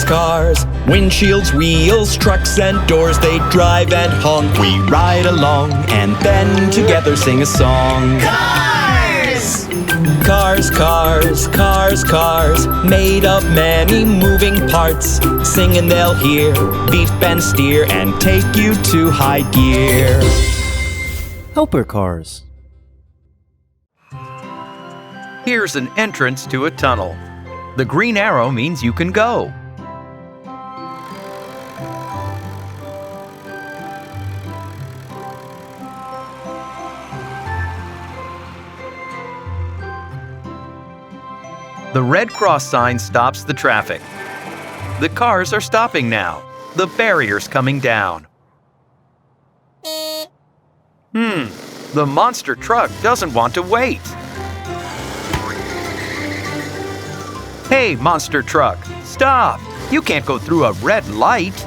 Cars, cars, windshields, wheels, trucks and doors, they drive and honk. We ride along and then together sing a song. Cars! Cars, cars, cars, cars, made of many moving parts. Sing and they'll hear, beep and steer, and take you to high gear. Helper cars. Here's an entrance to a tunnel. The green arrow means you can go. The red cross sign stops the traffic. The cars are stopping now. The barrier's coming down. The monster truck doesn't want to wait. Hey, monster truck, stop! You can't go through a red light.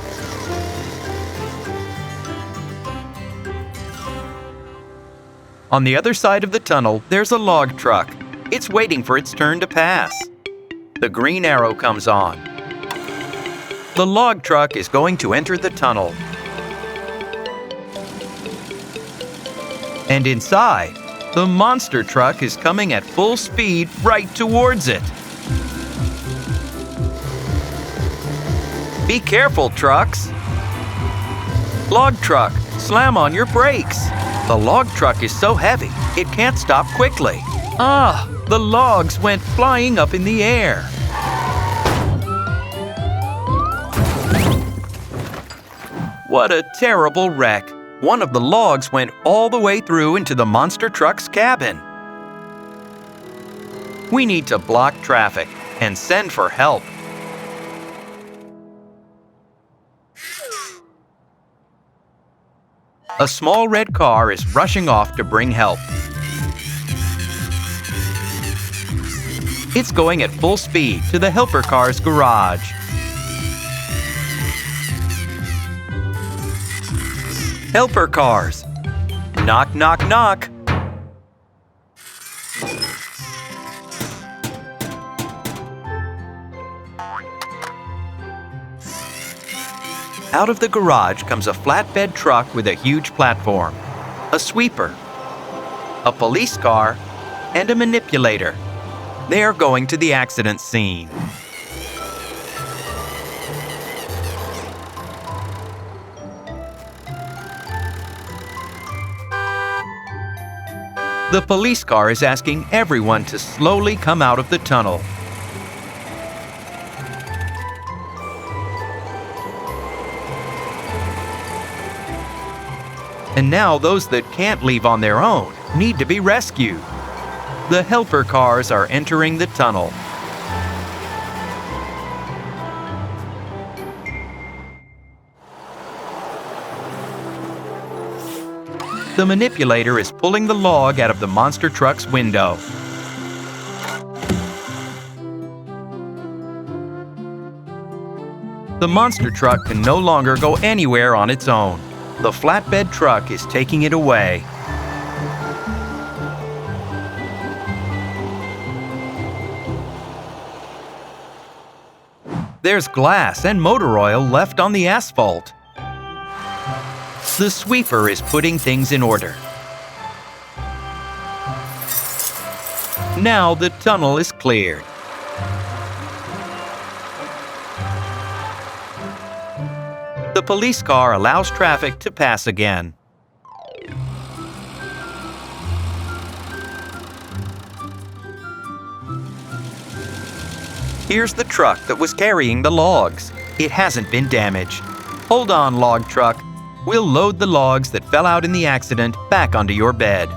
On the other side of the tunnel, there's a log truck. It's waiting for its turn to pass. The green arrow comes on. The log truck is going to enter the tunnel. And inside, the monster truck is coming at full speed right towards it. Be careful, trucks! Log truck, slam on your brakes. The log truck is so heavy, it can't stop quickly. The logs went flying up in the air. What a terrible wreck! One of the logs went all the way through into the monster truck's cabin. We need to block traffic and send for help. A small red car is rushing off to bring help. It's going at full speed to the helper car's garage. Helper cars. Knock, knock, knock. Out of the garage comes a flatbed truck with a huge platform, a sweeper, a police car, and a manipulator. They are going to the accident scene. The police car is asking everyone to slowly come out of the tunnel. And now those that can't leave on their own need to be rescued. The helper cars are entering the tunnel. The manipulator is pulling the log out of the monster truck's window. The monster truck can no longer go anywhere on its own. The flatbed truck is taking it away. There's glass and motor oil left on the asphalt. The sweeper is putting things in order. Now the tunnel is cleared. The police car allows traffic to pass again. Here's the truck that was carrying the logs. It hasn't been damaged. Hold on, log truck. We'll load the logs that fell out in the accident back onto your bed.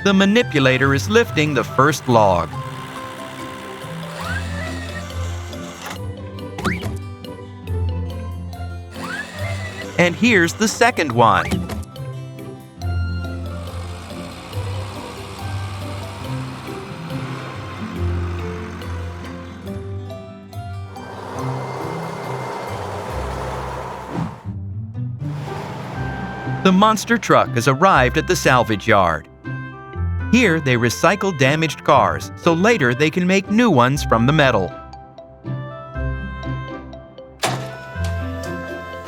The manipulator is lifting the first log. And here's the second one. The monster truck has arrived at the salvage yard. Here they recycle damaged cars so later they can make new ones from the metal.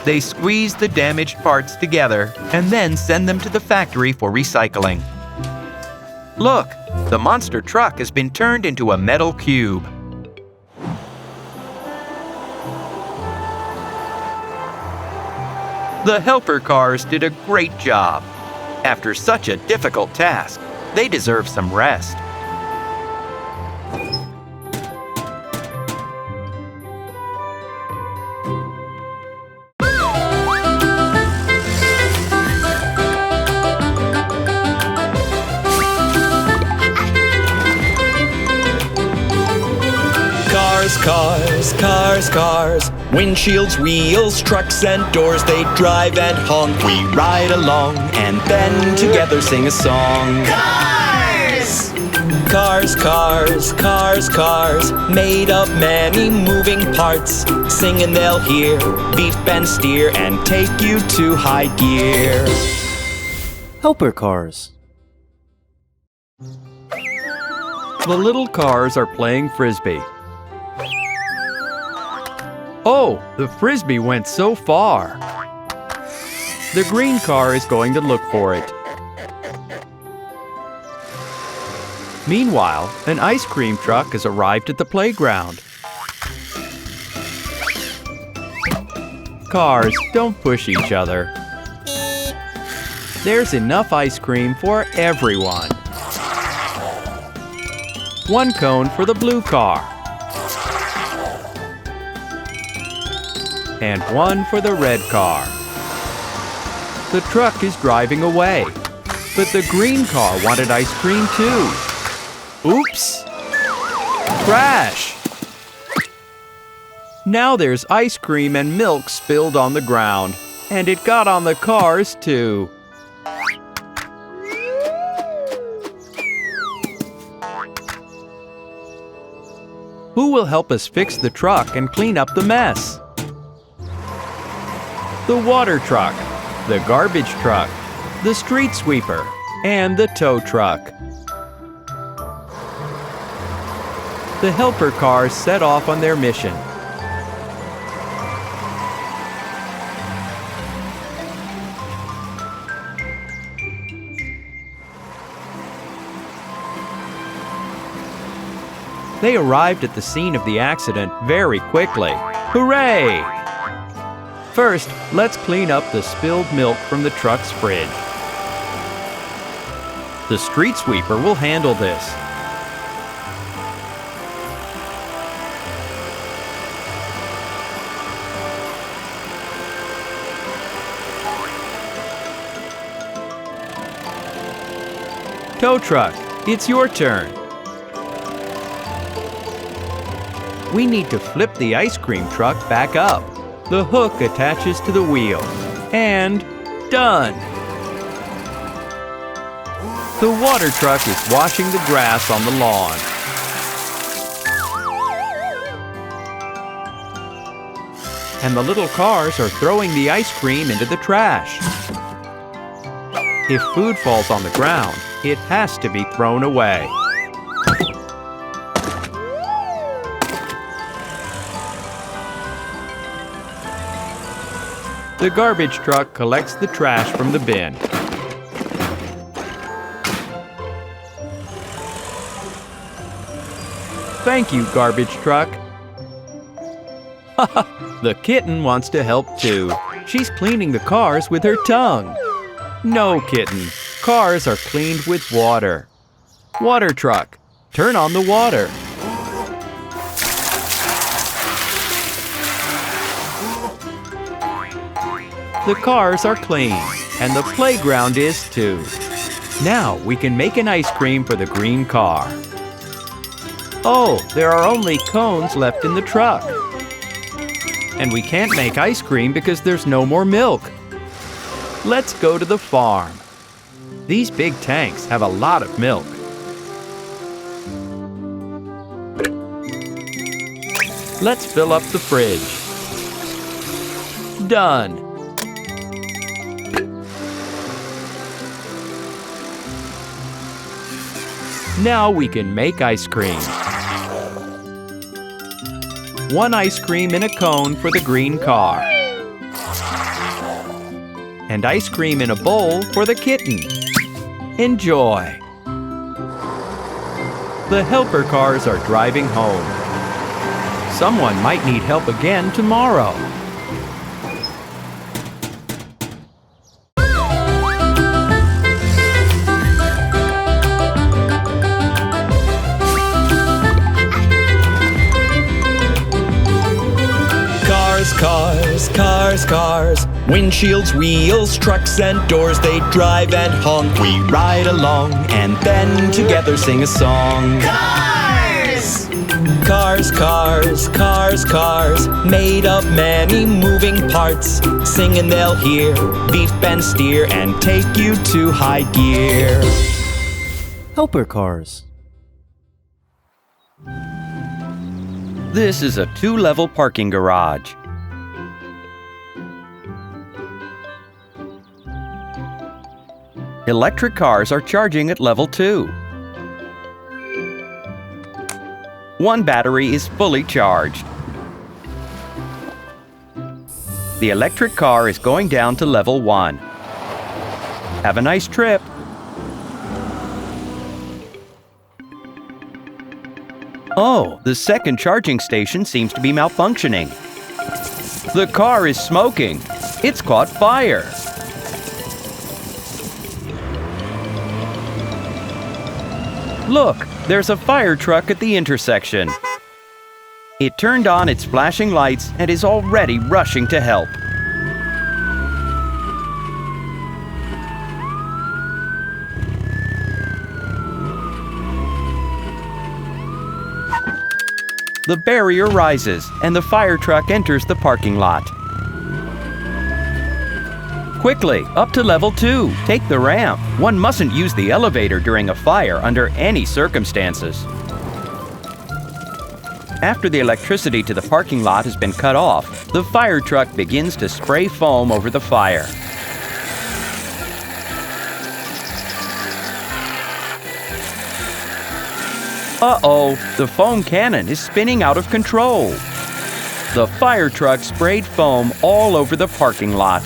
They squeeze the damaged parts together and then send them to the factory for recycling. Look, the monster truck has been turned into a metal cube. The helper cars did a great job. After such a difficult task, they deserve some rest. Cars, cars, cars, windshields, wheels, trucks and doors, they drive and honk. We ride along and then together sing a song. Cars! Cars, cars, cars, cars, made of many moving parts. Sing and they'll hear, beep and steer, and take you to high gear. Helper cars. The little cars are playing frisbee. Oh, the frisbee went so far. The green car is going to look for it. Meanwhile, an ice cream truck has arrived at the playground. Cars, don't push each other. There's enough ice cream for everyone. One cone for the blue car. And one for the red car. The truck is driving away, but the green car wanted ice cream too. Oops! Crash! Now there's ice cream and milk spilled on the ground, and it got on the cars too. Who will help us fix the truck and clean up the mess? The water truck, the garbage truck, the street sweeper, and the tow truck. The helper cars set off on their mission. They arrived at the scene of the accident very quickly. Hooray! First, let's clean up the spilled milk from the truck's fridge. The street sweeper will handle this. Tow truck, it's your turn. We need to flip the ice cream truck back up. The hook attaches to the wheel. And done! The water truck is washing the grass on the lawn. And the little cars are throwing the ice cream into the trash. If food falls on the ground, it has to be thrown away. The garbage truck collects the trash from the bin. Thank you, garbage truck. The kitten wants to help too. She's cleaning the cars with her tongue. No, kitten. Cars are cleaned with water. Water truck, turn on the water. The cars are clean, and the playground is too. Now we can make an ice cream for the green car. Oh, there are only cones left in the truck. And we can't make ice cream because there's no more milk. Let's go to the farm. These big tanks have a lot of milk. Let's fill up the fridge. Done. Now we can make ice cream. 1 ice cream in a cone for the green car. And ice cream in a bowl for the kitten. Enjoy! The helper cars are driving home. Someone might need help again tomorrow. Cars, cars, cars. Windshields, wheels, trucks and doors. They drive and honk. We ride along and then together sing a song. Cars! Cars, cars, cars, cars. Made of many moving parts. Sing and they'll hear, beep and steer, and take you to high gear. Helper cars. This is a 2-level parking garage. Electric cars are charging at level 2. 1 battery is fully charged. The electric car is going down to level 1. Have a nice trip. Oh, the second charging station seems to be malfunctioning. The car is smoking. It's caught fire. Look, there's a fire truck at the intersection. It turned on its flashing lights and is already rushing to help. The barrier rises and the fire truck enters the parking lot. Quickly, up to level 2. Take the ramp. One mustn't use the elevator during a fire under any circumstances. After the electricity to the parking lot has been cut off, the fire truck begins to spray foam over the fire. Uh-oh, the foam cannon is spinning out of control. The fire truck sprayed foam all over the parking lot.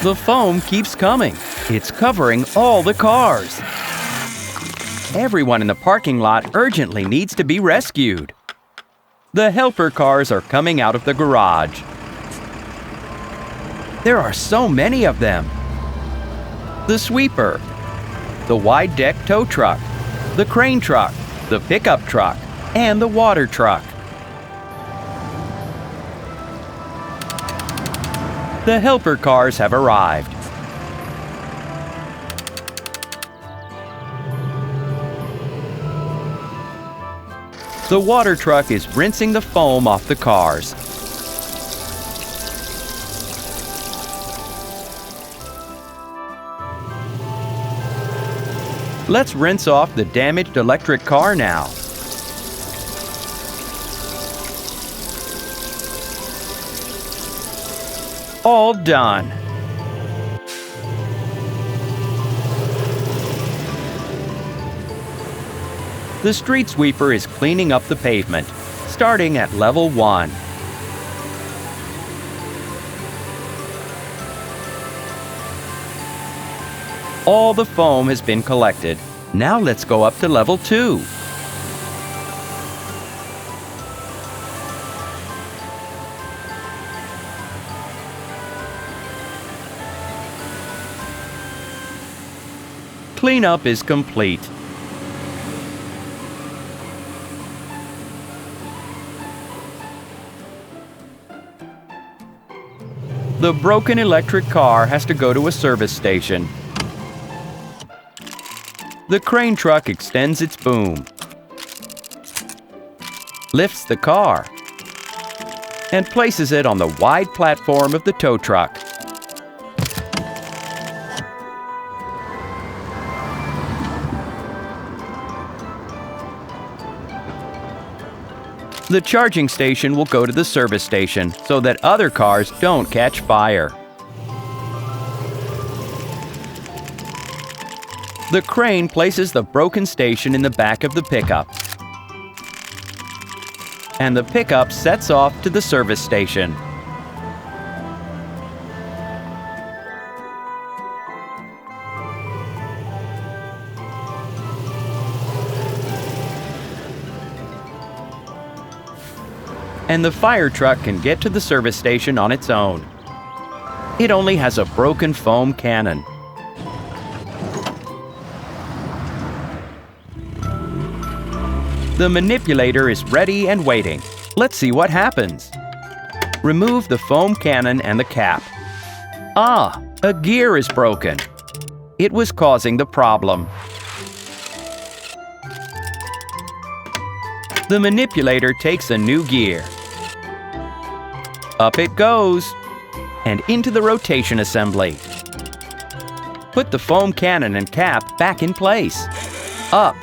The foam keeps coming. It's covering all the cars. Everyone in the parking lot urgently needs to be rescued. The helper cars are coming out of the garage. There are so many of them. The sweeper, the wide deck tow truck, the crane truck, the pickup truck, and the water truck. The helper cars have arrived. The water truck is rinsing the foam off the cars. Let's rinse off the damaged electric car now. All done. The street sweeper is cleaning up the pavement, starting at level 1. All the foam has been collected. Now let's go up to level 2. Cleanup is complete. The broken electric car has to go to a service station. The crane truck extends its boom, lifts the car, and places it on the wide platform of the tow truck. The charging station will go to the service station so that other cars don't catch fire. The crane places the broken station in the back of the pickup. And the pickup sets off to the service station. And the fire truck can get to the service station on its own. It only has a broken foam cannon. The manipulator is ready and waiting. Let's see what happens. Remove the foam cannon and the cap. Ah, a gear is broken. It was causing the problem. The manipulator takes a new gear. Up it goes, and into the rotation assembly. Put the foam cannon and cap back in place. Up,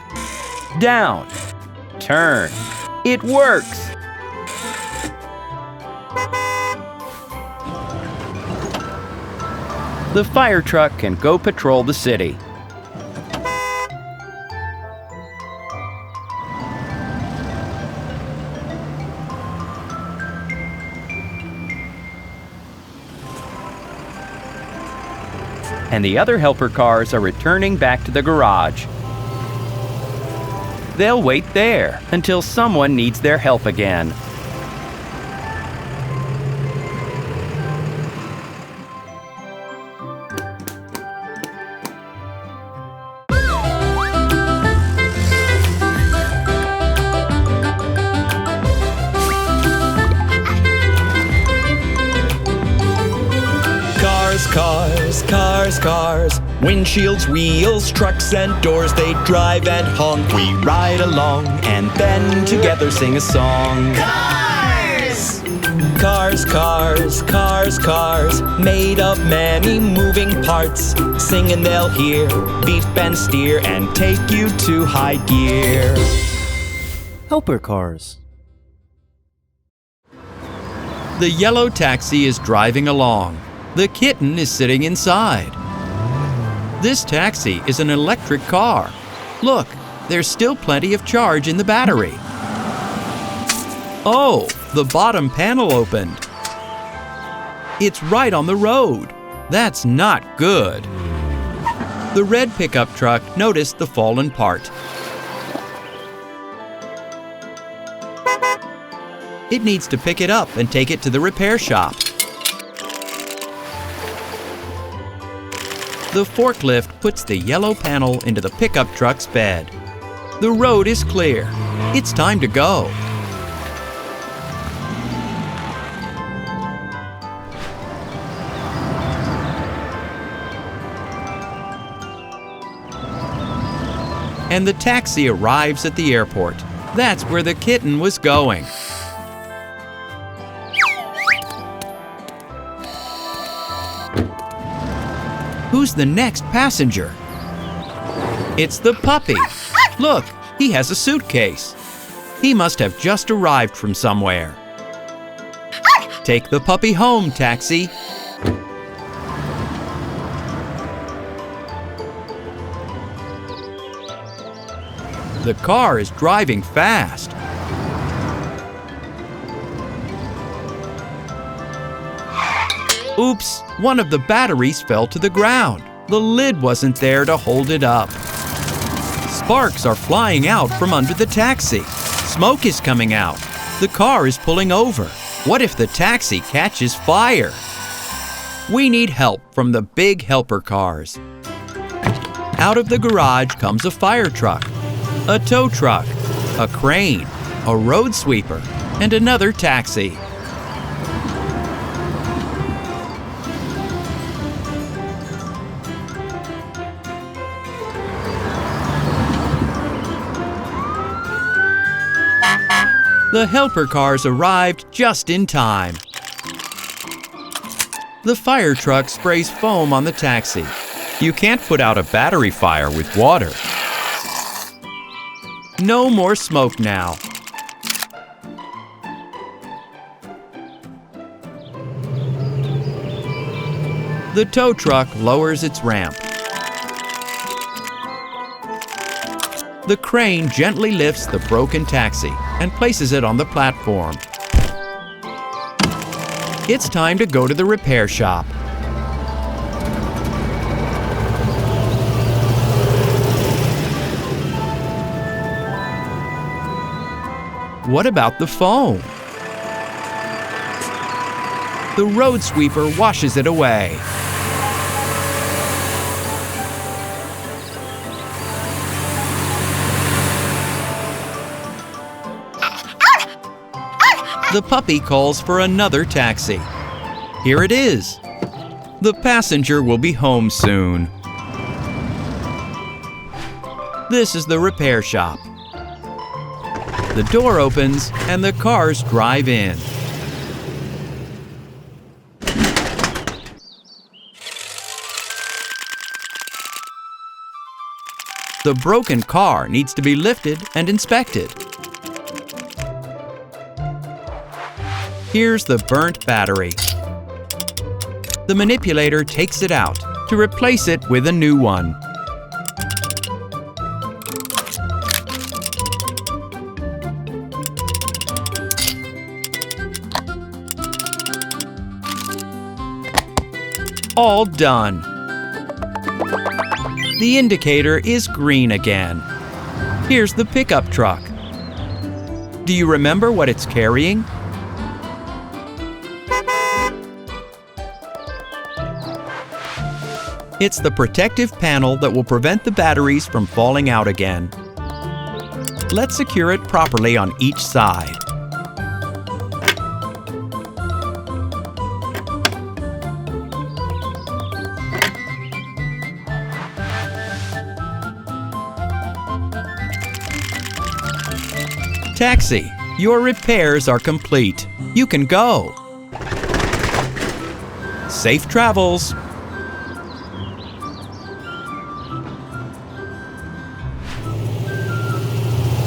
down, turn. It works! The fire truck can go patrol the city. And the other helper cars are returning back to the garage. They'll wait there until someone needs their help again. Cars, cars, cars. Windshields, wheels, trucks and doors. They drive and honk. We ride along and then together sing a song. Cars! Cars, cars, cars, cars. Made of many moving parts. Sing and they'll hear, beep and steer, and take you to high gear. Helper cars. The yellow taxi is driving along. The kitten is sitting inside. This taxi is an electric car. Look, there's still plenty of charge in the battery. Oh, the bottom panel opened. It's right on the road. That's not good. The red pickup truck noticed the fallen part. It needs to pick it up and take it to the repair shop. The forklift puts the yellow panel into the pickup truck's bed. The road is clear. It's time to go. And the taxi arrives at the airport. That's where the kitten was going. Who's the next passenger? It's the puppy. Look, he has a suitcase. He must have just arrived from somewhere. Take the puppy home, taxi. The car is driving fast. Oops, one of the batteries fell to the ground. The lid wasn't there to hold it up. Sparks are flying out from under the taxi. Smoke is coming out. The car is pulling over. What if the taxi catches fire? We need help from the big helper cars. Out of the garage comes a fire truck, a tow truck, a crane, a road sweeper, and another taxi. The helper cars arrived just in time. The fire truck sprays foam on the taxi. You can't put out a battery fire with water. No more smoke now. The tow truck lowers its ramp. The crane gently lifts the broken taxi and places it on the platform. It's time to go to the repair shop. What about the foam? The road sweeper washes it away. The puppy calls for another taxi. Here it is. The passenger will be home soon. This is the repair shop. The door opens and the cars drive in. The broken car needs to be lifted and inspected. Here's the burnt battery. The manipulator takes it out to replace it with a new one. All done. The indicator is green again. Here's the pickup truck. Do you remember what it's carrying? It's the protective panel that will prevent the batteries from falling out again. Let's secure it properly on each side. Taxi, your repairs are complete. You can go. Safe travels.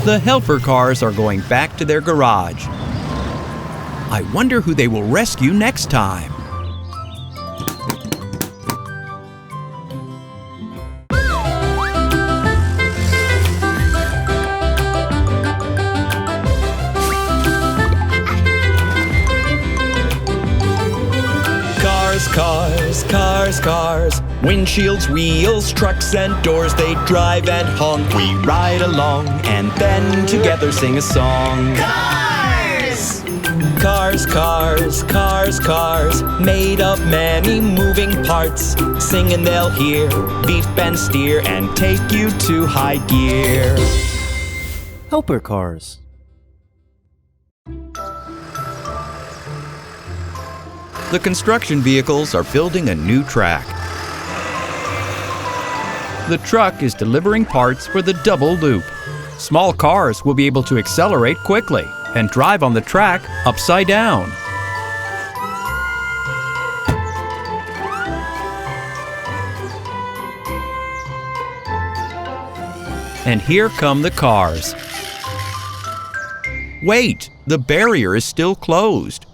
The helper cars are going back to their garage. I wonder who they will rescue next time. Cars, cars, cars. Windshields, wheels, trucks and doors. They drive and honk. We ride along and then together sing a song. Cars! Cars, cars, cars, cars. Made of many moving parts. Sing and they'll hear, beep and steer, and take you to high gear. Helper cars. The construction vehicles are building a new track. The truck is delivering parts for the double loop. Small cars will be able to accelerate quickly and drive on the track upside down. And here come the cars. Wait, the barrier is still closed.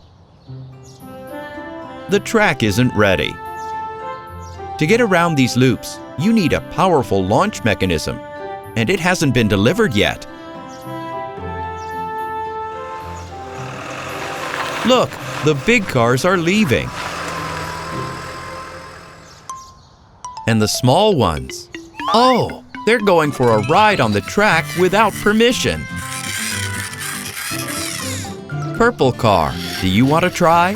The track isn't ready. To get around these loops, you need a powerful launch mechanism, and it hasn't been delivered yet. Look, the big cars are leaving. And the small ones. Oh, they're going for a ride on the track without permission. Purple car, do you want to try?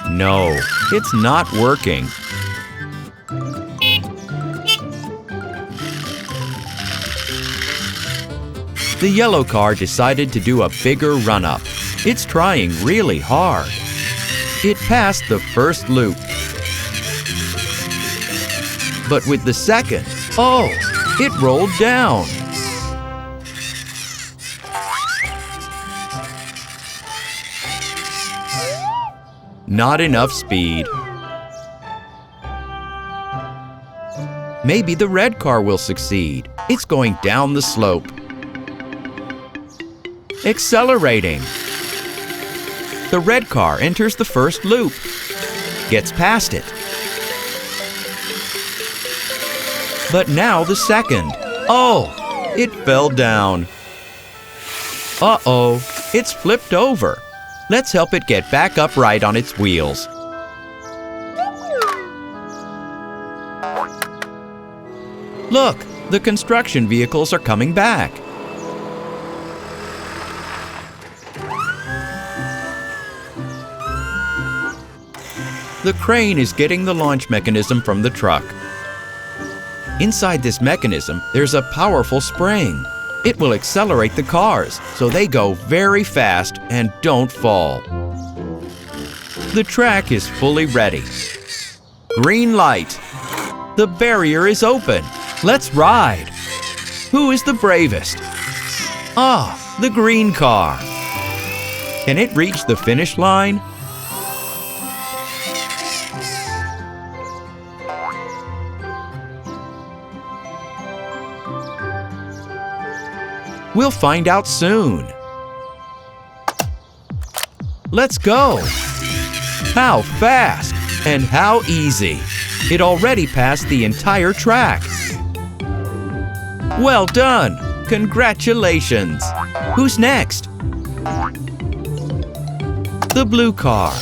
No, it's not working. The yellow car decided to do a bigger run-up. It's trying really hard. It passed the first loop. But with the second, oh, it rolled down. Not enough speed. Maybe the red car will succeed. It's going down the slope. Accelerating. The red car enters the first loop. Gets past it. But now the second. Oh, It fell down. Uh-oh, it's flipped over. Let's help it get back upright on its wheels. Look, the construction vehicles are coming back. The crane is getting the launch mechanism from the truck. Inside this mechanism, there's a powerful spring. It will accelerate the cars so they go very fast and don't fall. The track is fully ready. Green light. The barrier is open. Let's ride. Who is the bravest? Ah, the green car. Can it reach the finish line? We'll find out soon. Let's go. How fast and how easy. It already passed the entire track. Well done. Congratulations. Who's next? The blue car.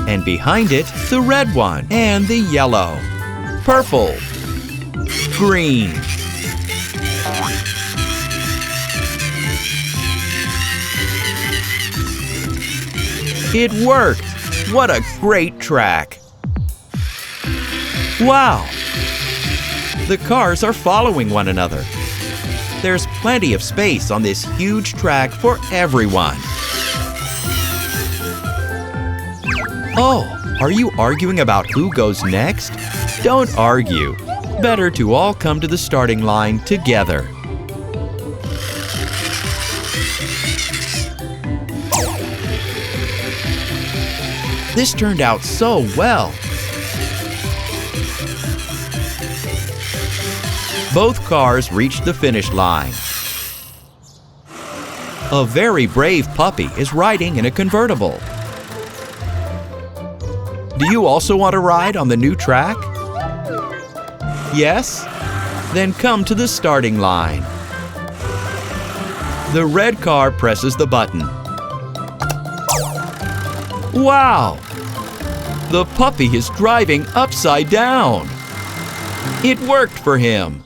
And behind it, the red one and the yellow. Purple. Green. It worked! What a great track! Wow! The cars are following one another. There's plenty of space on this huge track for everyone. Oh, are you arguing about who goes next? Don't argue. Better to all come to the starting line together. This turned out so well. Both cars reached the finish line. A very brave puppy is riding in a convertible. Do you also want to ride on the new track? Yes? Then come to the starting line. The red car presses the button. Wow! The puppy is driving upside down. It worked for him.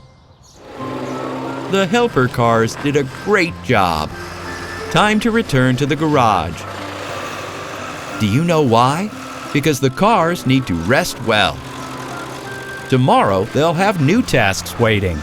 The helper cars did a great job. Time to return to the garage. Do you know why? Because the cars need to rest well. Tomorrow, they'll have new tasks waiting.